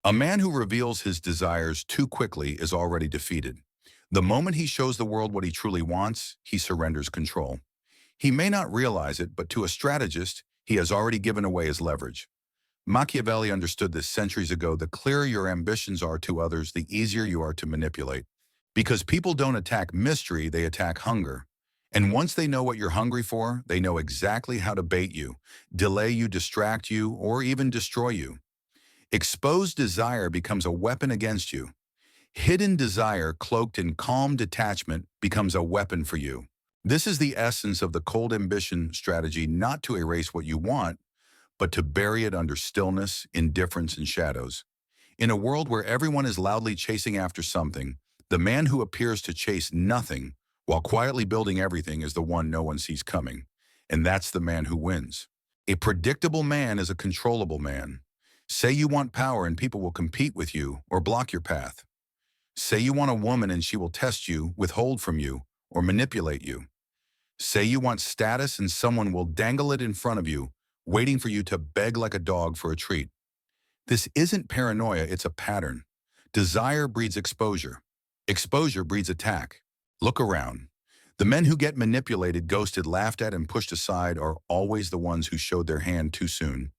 A man who reveals his desires too quickly is already defeated. The moment he shows the world what he truly wants, he surrenders control. He may not realize it, but to a strategist, he has already given away his leverage. Machiavelli understood this centuries ago. The clearer your ambitions are to others, the easier you are to manipulate. Because people don't attack mystery, they attack hunger. And once they know what you're hungry for, they know exactly how to bait you, delay you, distract you, or even destroy you. Exposed desire becomes a weapon against you. Hidden desire, cloaked in calm detachment, becomes a weapon for you. This is the essence of the cold ambition strategy, not to erase what you want, but to bury it under stillness, indifference, and shadows. In a world where everyone is loudly chasing after something, the man who appears to chase nothing while quietly building everything is the one no one sees coming. And that's the man who wins. A predictable man is a controllable man. Say you want power and people will compete with you or block your path. Say you want a woman and she will test you, withhold from you, or manipulate you. Say you want status and someone will dangle it in front of you, waiting for you to beg like a dog for a treat. This isn't paranoia, it's a pattern. Desire breeds exposure. Exposure breeds attack. Look around. The men who get manipulated, ghosted, laughed at, and pushed aside are always the ones who showed their hand too soon.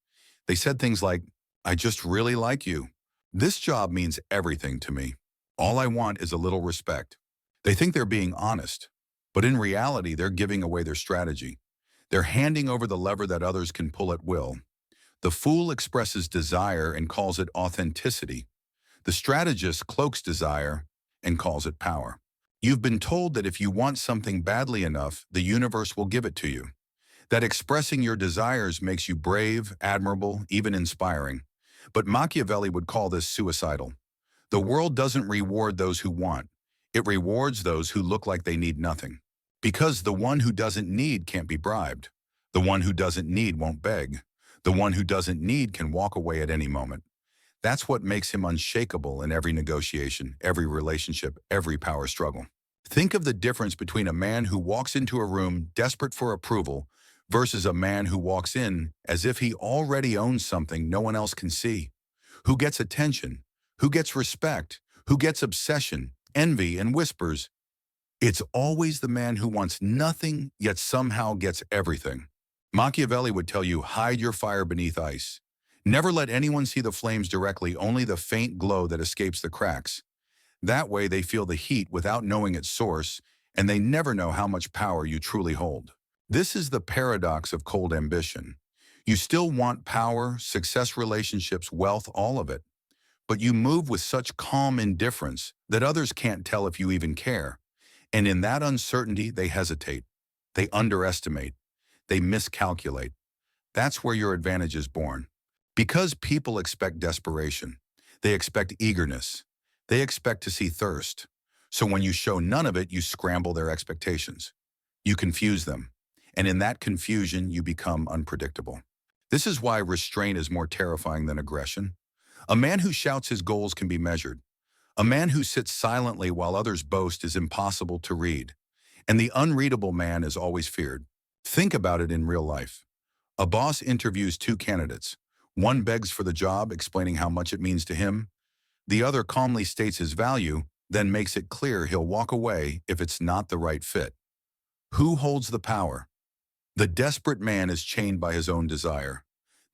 They said things like, "I just really like you. This job means everything to me. All I want is a little respect." They think they're being honest, but in reality, they're giving away their strategy. They're handing over the lever that others can pull at will. The fool expresses desire and calls it authenticity. The strategist cloaks desire and calls it power. You've been told that if you want something badly enough, the universe will give it to you. That expressing your desires makes you brave, admirable, even inspiring. But Machiavelli would call this suicidal. The world doesn't reward those who want. It rewards those who look like they need nothing. Because the one who doesn't need can't be bribed. The one who doesn't need won't beg. The one who doesn't need can walk away at any moment. That's what makes him unshakable in every negotiation, every relationship, every power struggle. Think of the difference between a man who walks into a room desperate for approval versus a man who walks in as if he already owns something no one else can see. Who gets attention? Who gets respect? Who gets obsession, envy, and whispers? It's always the man who wants nothing yet somehow gets everything. Machiavelli would tell you, hide your fire beneath ice. Never let anyone see the flames directly, only the faint glow that escapes the cracks. That way they feel the heat without knowing its source, and they never know how much power you truly hold. This is the paradox of cold ambition. You still want power, success, relationships, wealth, all of it. But you move with such calm indifference that others can't tell if you even care. And in that uncertainty, they hesitate. They underestimate. They miscalculate. That's where your advantage is born. Because people expect desperation. They expect eagerness. They expect to see thirst. So when you show none of it, you scramble their expectations. You confuse them. And in that confusion, you become unpredictable. This is why restraint is more terrifying than aggression. A man who shouts his goals can be measured. A man who sits silently while others boast is impossible to read. And the unreadable man is always feared. Think about it in real life. A boss interviews two candidates. One begs for the job, explaining how much it means to him. The other calmly states his value, then makes it clear he'll walk away if it's not the right fit. Who holds the power? The desperate man is chained by his own desire.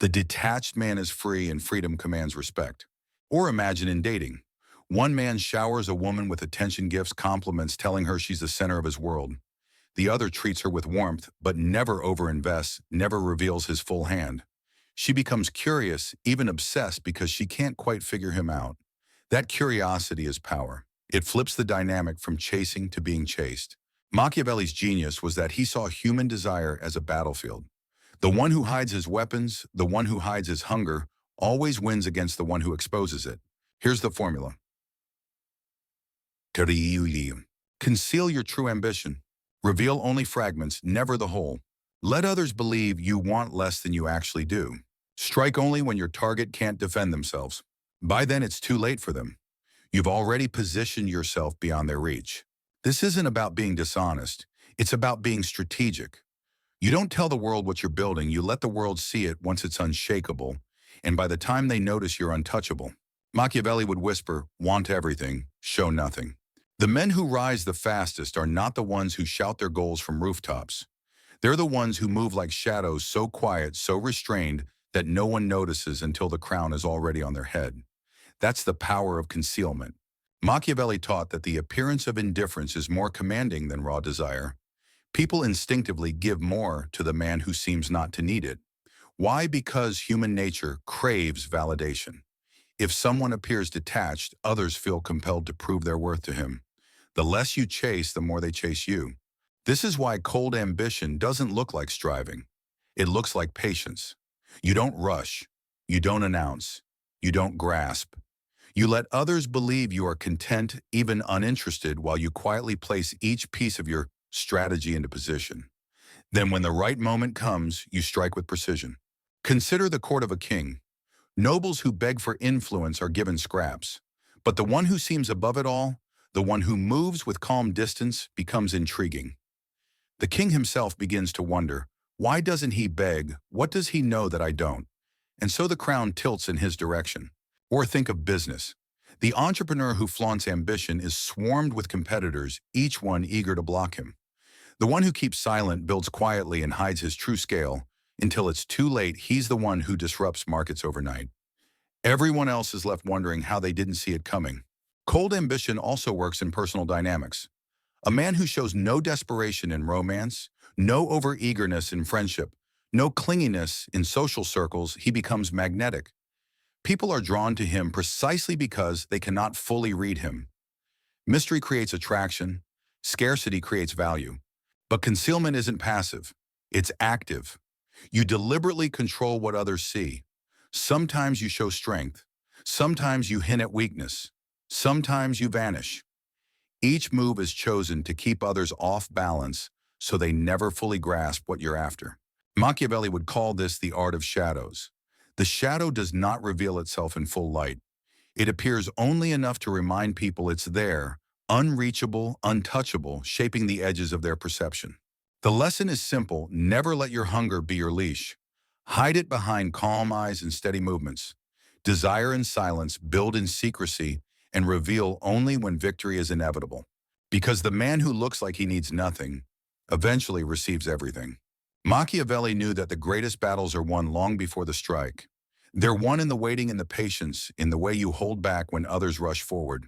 The detached man is free, and freedom commands respect. Or imagine in dating. One man showers a woman with attention gifts, compliments, telling her she's the center of his world. The other treats her with warmth, but never overinvests, never reveals his full hand. She becomes curious, even obsessed, because she can't quite figure him out. That curiosity is power. It flips the dynamic from chasing to being chased. Machiavelli's genius was that he saw human desire as a battlefield. The one who hides his weapons, the one who hides his hunger, always wins against the one who exposes it. Here's the formula. Terrifies. Conceal your true ambition. Reveal only fragments, never the whole. Let others believe you want less than you actually do. Strike only when your target can't defend themselves. By then, it's too late for them. You've already positioned yourself beyond their reach. This isn't about being dishonest. It's about being strategic. You don't tell the world what you're building. You let the world see it once it's unshakable. And by the time they notice, you're untouchable. Machiavelli would whisper, "Want everything, show nothing." The men who rise the fastest are not the ones who shout their goals from rooftops. They're the ones who move like shadows, so quiet, so restrained, that no one notices until the crown is already on their head. That's the power of concealment. Machiavelli taught that the appearance of indifference is more commanding than raw desire. People instinctively give more to the man who seems not to need it. Why? Because human nature craves validation. If someone appears detached, others feel compelled to prove their worth to him. The less you chase, the more they chase you. This is why cold ambition doesn't look like striving. It looks like patience. You don't rush. You don't announce. You don't grasp. You let others believe you are content, even uninterested, while you quietly place each piece of your strategy into position. Then when the right moment comes, you strike with precision. Consider the court of a king. Nobles who beg for influence are given scraps. But the one who seems above it all, the one who moves with calm distance, becomes intriguing. The king himself begins to wonder, why doesn't he beg? What does he know that I don't? And so the crown tilts in his direction. Or think of business. The entrepreneur who flaunts ambition is swarmed with competitors, each one eager to block him. The one who keeps silent builds quietly and hides his true scale. Until it's too late, he's the one who disrupts markets overnight. Everyone else is left wondering how they didn't see it coming. Cold ambition also works in personal dynamics. A man who shows no desperation in romance, no overeagerness in friendship, no clinginess in social circles, he becomes magnetic. People are drawn to him precisely because they cannot fully read him. Mystery creates attraction, scarcity creates value. But concealment isn't passive, it's active. You deliberately control what others see. Sometimes you show strength, sometimes you hint at weakness, sometimes you vanish. Each move is chosen to keep others off balance so they never fully grasp what you're after. Machiavelli would call this the art of shadows. The shadow does not reveal itself in full light. It appears only enough to remind people it's there, unreachable, untouchable, shaping the edges of their perception. The lesson is simple: never let your hunger be your leash. Hide it behind calm eyes and steady movements. Desire in silence, build in secrecy, and reveal only when victory is inevitable. Because the man who looks like he needs nothing eventually receives everything. Machiavelli knew that the greatest battles are won long before the strike. They're won in the waiting and the patience, in the way you hold back when others rush forward.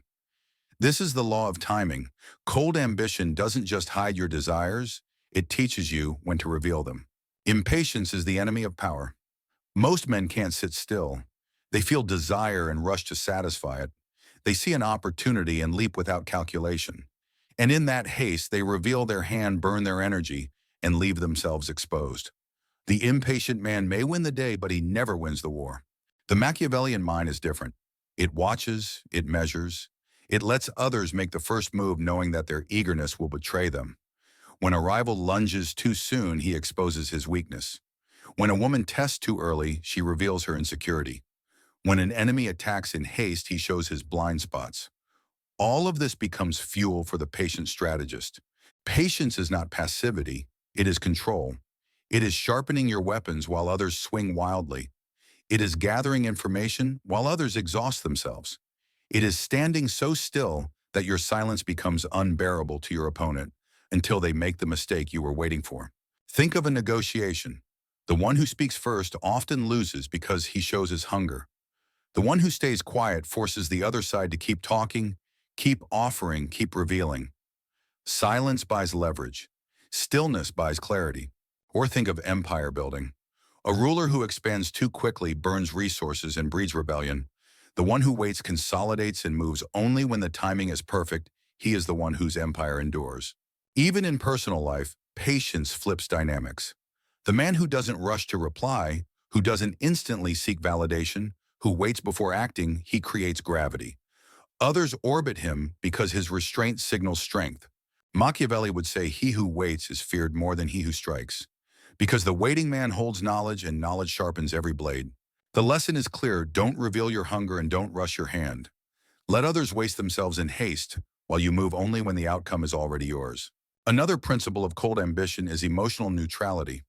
This is the law of timing. Cold ambition doesn't just hide your desires, it teaches you when to reveal them. Impatience is the enemy of power. Most men can't sit still. They feel desire and rush to satisfy it. They see an opportunity and leap without calculation. And in that haste, they reveal their hand, burn their energy, and leave themselves exposed. The impatient man may win the day, but he never wins the war. The Machiavellian mind is different. It watches, it measures, it lets others make the first move knowing that their eagerness will betray them. When a rival lunges too soon, he exposes his weakness. When a woman tests too early, she reveals her insecurity. When an enemy attacks in haste, he shows his blind spots. All of this becomes fuel for the patient strategist. Patience is not passivity, it is control. It is sharpening your weapons while others swing wildly. It is gathering information while others exhaust themselves. It is standing so still that your silence becomes unbearable to your opponent until they make the mistake you were waiting for. Think of a negotiation. The one who speaks first often loses because he shows his hunger. The one who stays quiet forces the other side to keep talking, keep offering, keep revealing. Silence buys leverage. Stillness buys clarity. Or think of empire building. A ruler who expands too quickly burns resources and breeds rebellion. The one who waits consolidates and moves only when the timing is perfect. He is the one whose empire endures. Even in personal life, patience flips dynamics. The man who doesn't rush to reply, who doesn't instantly seek validation, who waits before acting, he creates gravity. Others orbit him because his restraint signals strength. Machiavelli would say he who waits is feared more than he who strikes. Because the waiting man holds knowledge and knowledge sharpens every blade. The lesson is clear: don't reveal your hunger and don't rush your hand. Let others waste themselves in haste, while you move only when the outcome is already yours. Another principle of cold ambition is emotional neutrality.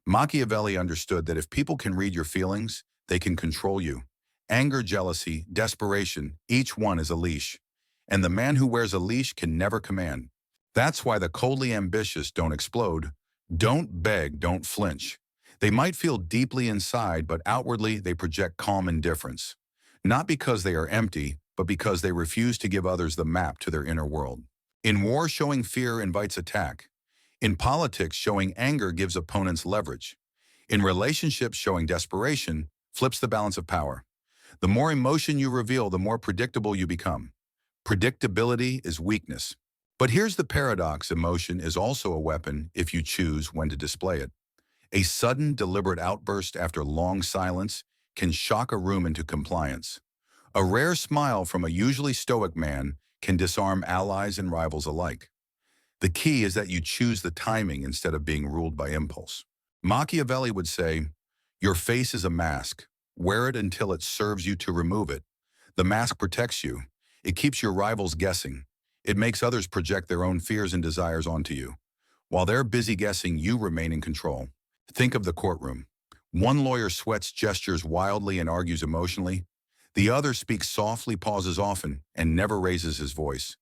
Machiavelli understood that if people can read your feelings, they can control you. Anger, jealousy, desperation, each one is a leash. And the man who wears a leash can never command. That's why the coldly ambitious don't explode, don't beg, don't flinch. They might feel deeply inside, but outwardly they project calm indifference. Not because they are empty, but because they refuse to give others the map to their inner world. In war, showing fear invites attack. In politics, showing anger gives opponents leverage. In relationships, showing desperation flips the balance of power. The more emotion you reveal, the more predictable you become. Predictability is weakness. But here's the paradox: emotion is also a weapon if you choose when to display it. A sudden, deliberate outburst after long silence can shock a room into compliance. A rare smile from a usually stoic man can disarm allies and rivals alike. The key is that you choose the timing instead of being ruled by impulse. Machiavelli would say, "Your face is a mask. Wear it until it serves you to remove it. The mask protects you. It keeps your rivals guessing. It makes others project their own fears and desires onto you. While they're busy guessing, you remain in control." Think of the courtroom. One lawyer sweats, gestures wildly, and argues emotionally. The other speaks softly, pauses often, and never raises his voice.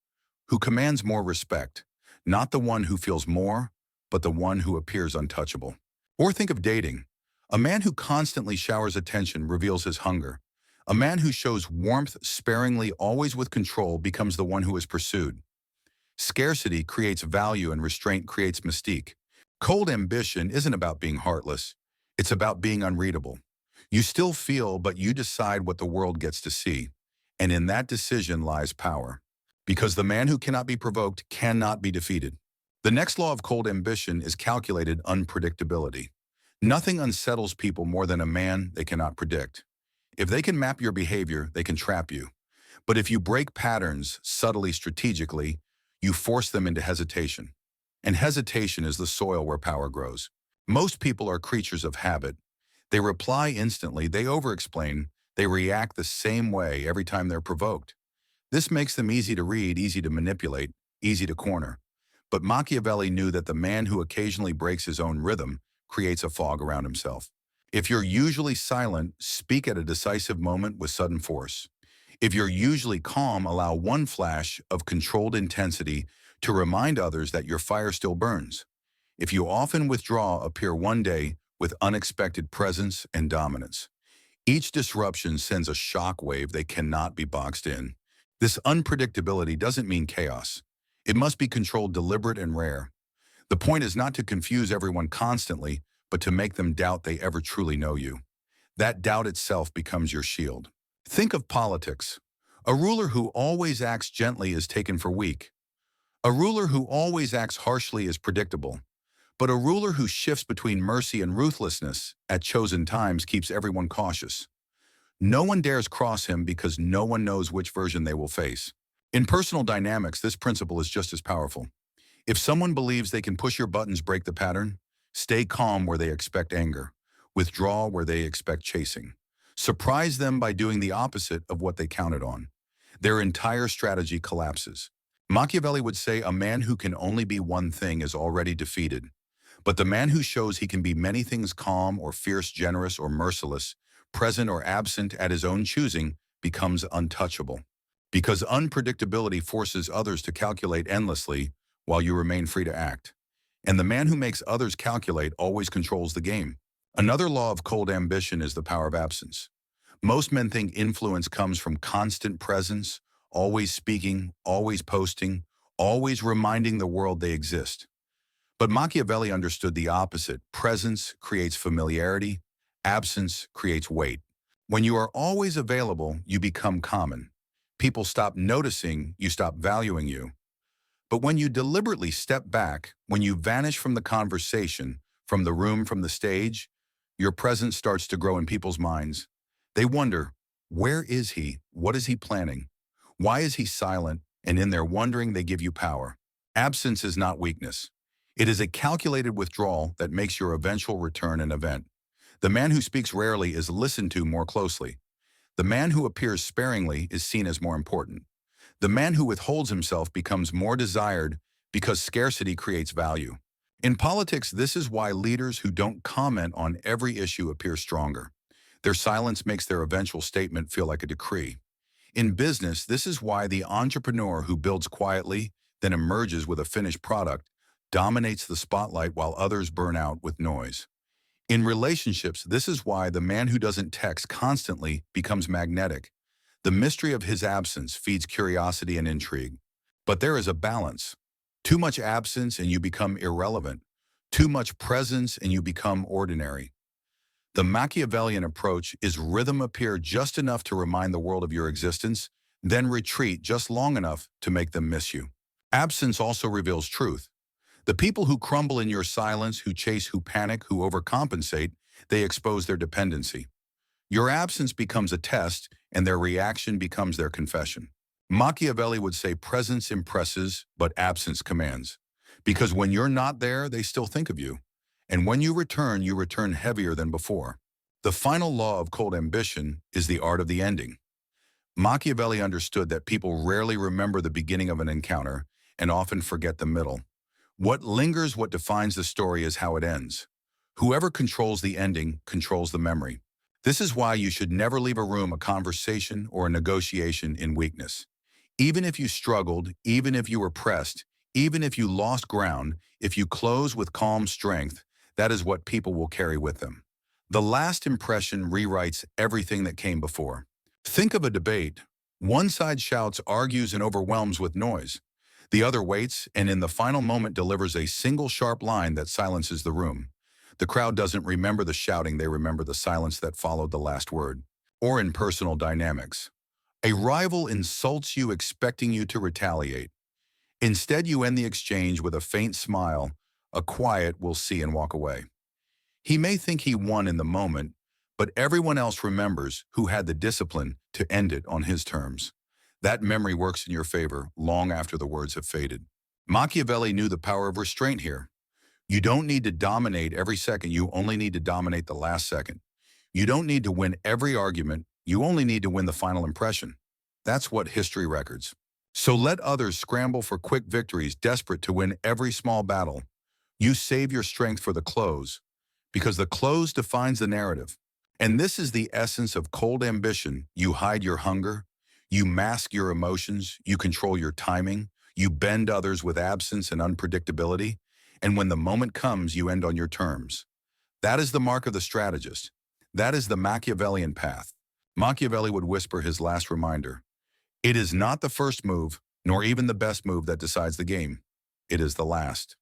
Who commands more respect? Not the one who feels more, but the one who appears untouchable. Or think of dating. A man who constantly showers attention reveals his hunger. A man who shows warmth sparingly, always with control, becomes the one who is pursued. Scarcity creates value and restraint creates mystique. Cold ambition isn't about being heartless. It's about being unreadable. You still feel, but you decide what the world gets to see. And in that decision lies power. Because the man who cannot be provoked cannot be defeated. The next law of cold ambition is calculated unpredictability. Nothing unsettles people more than a man they cannot predict. If they can map your behavior, they can trap you. But if you break patterns subtly, strategically, you force them into hesitation. And hesitation is the soil where power grows. Most people are creatures of habit. They reply instantly, they over-explain, they react the same way every time they're provoked. This makes them easy to read, easy to manipulate, easy to corner. But Machiavelli knew that the man who occasionally breaks his own rhythm creates a fog around himself. If you're usually silent, speak at a decisive moment with sudden force. If you're usually calm, allow one flash of controlled intensity to remind others that your fire still burns. If you often withdraw, appear one day with unexpected presence and dominance. Each disruption sends a shock wave that cannot be boxed in. This unpredictability doesn't mean chaos. It must be controlled, deliberate, and rare. The point is not to confuse everyone constantly, but to make them doubt they ever truly know you. That doubt itself becomes your shield. Think of politics. A ruler who always acts gently is taken for weak. A ruler who always acts harshly is predictable. But a ruler who shifts between mercy and ruthlessness at chosen times keeps everyone cautious. No one dares cross him because no one knows which version they will face. In personal dynamics, this principle is just as powerful. If someone believes they can push your buttons, break the pattern. Stay calm where they expect anger. Withdraw where they expect chasing. Surprise them by doing the opposite of what they counted on. Their entire strategy collapses. Machiavelli would say a man who can only be one thing is already defeated. But the man who shows he can be many things, calm or fierce, generous or merciless, present or absent at his own choosing, becomes untouchable. Because unpredictability forces others to calculate endlessly while you remain free to act. And the man who makes others calculate always controls the game. Another law of cold ambition is the power of absence. Most men think influence comes from constant presence, always speaking, always posting, always reminding the world they exist. But Machiavelli understood the opposite. Presence creates familiarity, absence creates weight. When you are always available, you become common. People stop noticing, you stop valuing you. But when you deliberately step back, when you vanish from the conversation, from the room, from the stage, your presence starts to grow in people's minds. They wonder, where is he? What is he planning? Why is he silent? And in their wondering, they give you power. Absence is not weakness. It is a calculated withdrawal that makes your eventual return an event. The man who speaks rarely is listened to more closely. The man who appears sparingly is seen as more important. The man who withholds himself becomes more desired because scarcity creates value. In politics, this is why leaders who don't comment on every issue appear stronger. Their silence makes their eventual statement feel like a decree. In business, this is why the entrepreneur who builds quietly, then emerges with a finished product, dominates the spotlight while others burn out with noise. In relationships, this is why the man who doesn't text constantly becomes magnetic. The mystery of his absence feeds curiosity and intrigue. But there is a balance. Too much absence and you become irrelevant. Too much presence and you become ordinary. The Machiavellian approach is rhythm appear just enough to remind the world of your existence, then retreat just long enough to make them miss you. Absence also reveals truth. The people who crumble in your silence, who chase, who panic, who overcompensate, they expose their dependency. Your absence becomes a test, and their reaction becomes their confession. Machiavelli would say presence impresses, but absence commands. Because when you're not there, they still think of you. And when you return heavier than before. The final law of cold ambition is the art of the ending. Machiavelli understood that people rarely remember the beginning of an encounter and often forget the middle. What lingers, what defines the story is how it ends. Whoever controls the ending controls the memory. This is why you should never leave a room, a conversation, or a negotiation in weakness. Even if you struggled, even if you were pressed, even if you lost ground, if you close with calm strength, that is what people will carry with them. The last impression rewrites everything that came before. Think of a debate. One side shouts, argues, and overwhelms with noise. The other waits, and in the final moment delivers a single sharp line that silences the room. The crowd doesn't remember the shouting, they remember the silence that followed the last word. Or in personal dynamics. A rival insults you expecting you to retaliate. Instead, you end the exchange with a faint smile, a quiet "we'll see" and walk away. He may think he won in the moment, but everyone else remembers who had the discipline to end it on his terms. That memory works in your favor long after the words have faded. Machiavelli knew the power of restraint here. You don't need to dominate every second, you only need to dominate the last second. You don't need to win every argument, you only need to win the final impression. That's what history records. So let others scramble for quick victories, desperate to win every small battle. You save your strength for the close, because the close defines the narrative. And this is the essence of cold ambition. You hide your hunger, you mask your emotions, you control your timing, you bend others with absence and unpredictability, and when the moment comes, you end on your terms. That is the mark of the strategist. That is the Machiavellian path. Machiavelli would whisper his last reminder. It is not the first move, nor even the best move that decides the game. It is the last.